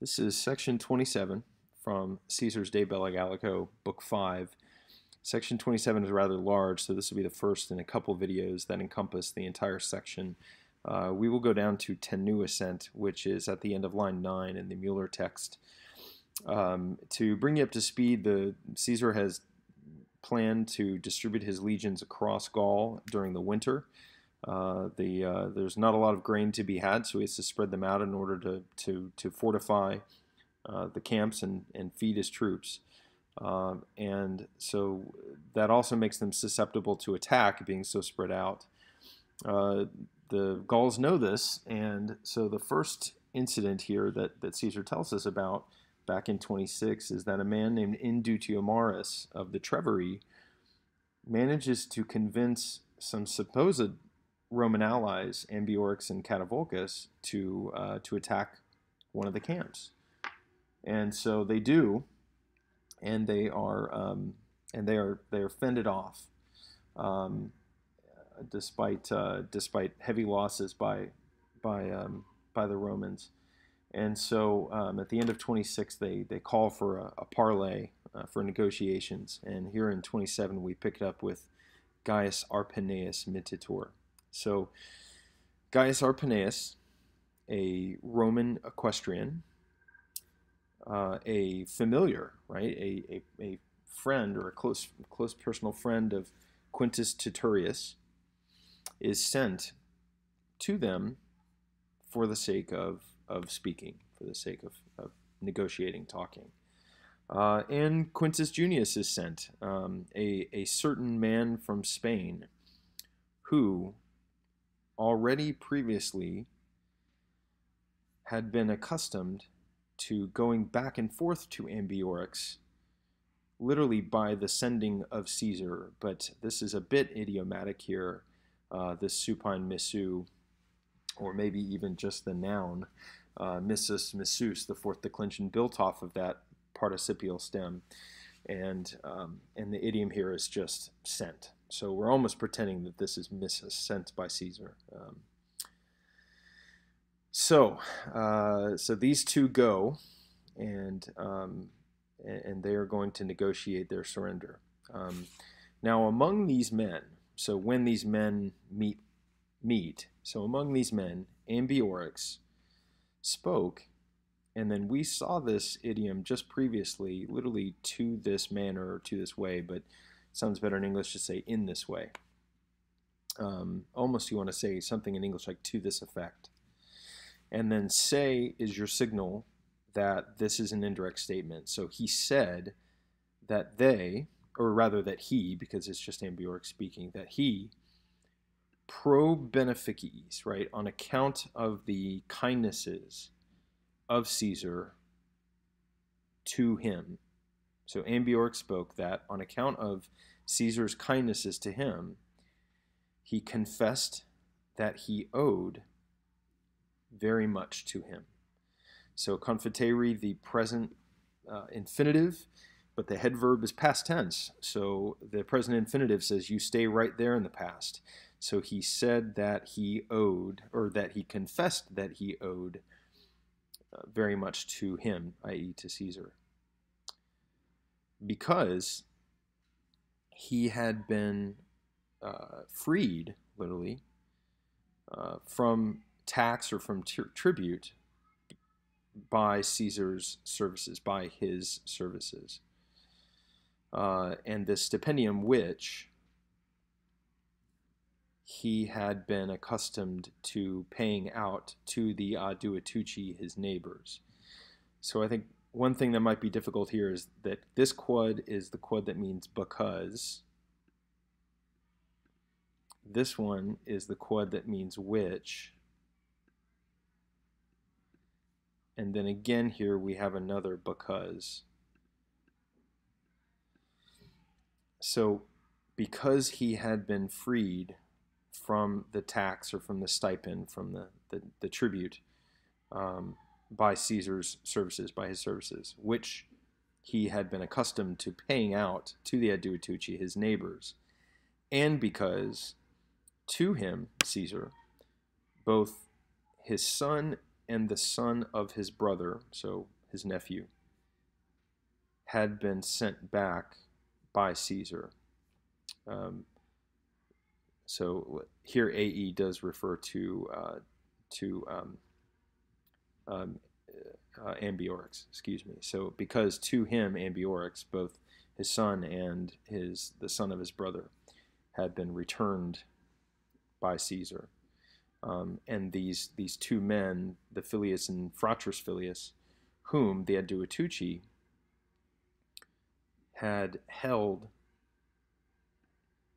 This is section 27 from Caesar's De Bello Gallico, book 5. Section 27 is rather large, so this will be the first in a couple videos that encompass the entire section. We will go down to tenue assent, which is at the end of line 9 in the Mueller text. To bring you up to speed, Caesar has planned to distribute his legions across Gaul during the winter. There's not a lot of grain to be had, so he has to spread them out in order to fortify the camps and feed his troops. And so that also makes them susceptible to attack, being so spread out. The Gauls know this, and so the first incident here that Caesar tells us about back in 26 is that a man named Indutiomarus of the Treveri manages to convince some supposed Roman allies, Ambiorix and Catavolcus, to attack one of the camps, and so they do, and they are fended off, despite heavy losses by the Romans, and so at the end of 26 they call for a parley for negotiations, and here in 27 we pick it up with Gaius Arpaneus Mititor. So Gaius Arpaneus, a Roman equestrian, a familiar, right, a friend or a close personal friend of Quintus Titurius, is sent to them for the sake of speaking, for the sake of negotiating, talking. And Quintus Junius is sent, a certain man from Spain who already previously had been accustomed to going back and forth to Ambiorix, literally by the sending of Caesar, but this is a bit idiomatic here, this supine missu, or maybe even just the noun, missus, missus, the fourth declension built off of that participial stem, and the idiom here is just sent. So we're almost pretending that this is missus, sent by Caesar. So these two go, and they are going to negotiate their surrender. Now among these men, so when these men meet, so among these men, Ambiorix spoke, and then we saw this idiom just previously, literally to this manner or to this way, but sounds better in English to say in this way. Almost you want to say something in English like to this effect. And then say is your signal that this is an indirect statement. So he said that they, or rather that he, because it's just Ambiorix speaking, that he, pro beneficiis, right, on account of the kindnesses of Caesar to him. So Ambiorix spoke that on account of Caesar's kindnesses to him, he confessed that he owed very much to him. So confiteri, the present infinitive, but the head verb is past tense. So the present infinitive says you stay right there in the past. So he said that he owed, or that he confessed that he owed very much to him, i.e. to Caesar, because he had been freed, literally, from tax or from tribute by Caesar's services, by his services. And the stipendium which he had been accustomed to paying out to the Aduatuci, his neighbors. So I think one thing that might be difficult here is that this quod is the quod that means because. This one is the quod that means which. And then again here we have another because. So because he had been freed from the tax or from the stipend, from the tribute, by Caesar's services, by his services, which he had been accustomed to paying out to the Aduatuci, his neighbors, and because to him, Caesar, both his son and the son of his brother, so his nephew, had been sent back by Caesar. So here AE does refer to Ambiorix, excuse me. So because to him Ambiorix, both his son and the son of his brother, had been returned by Caesar. And these two men, the Filius and Fratrus Filius, whom the Aduatuci had held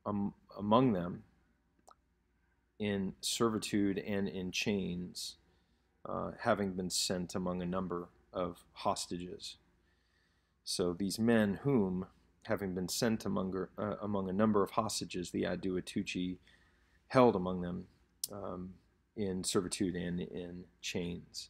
among them in servitude and in chains, having been sent among a number of hostages. So these men whom, having been sent among a number of hostages, the Aduatuci held among them in servitude and in chains.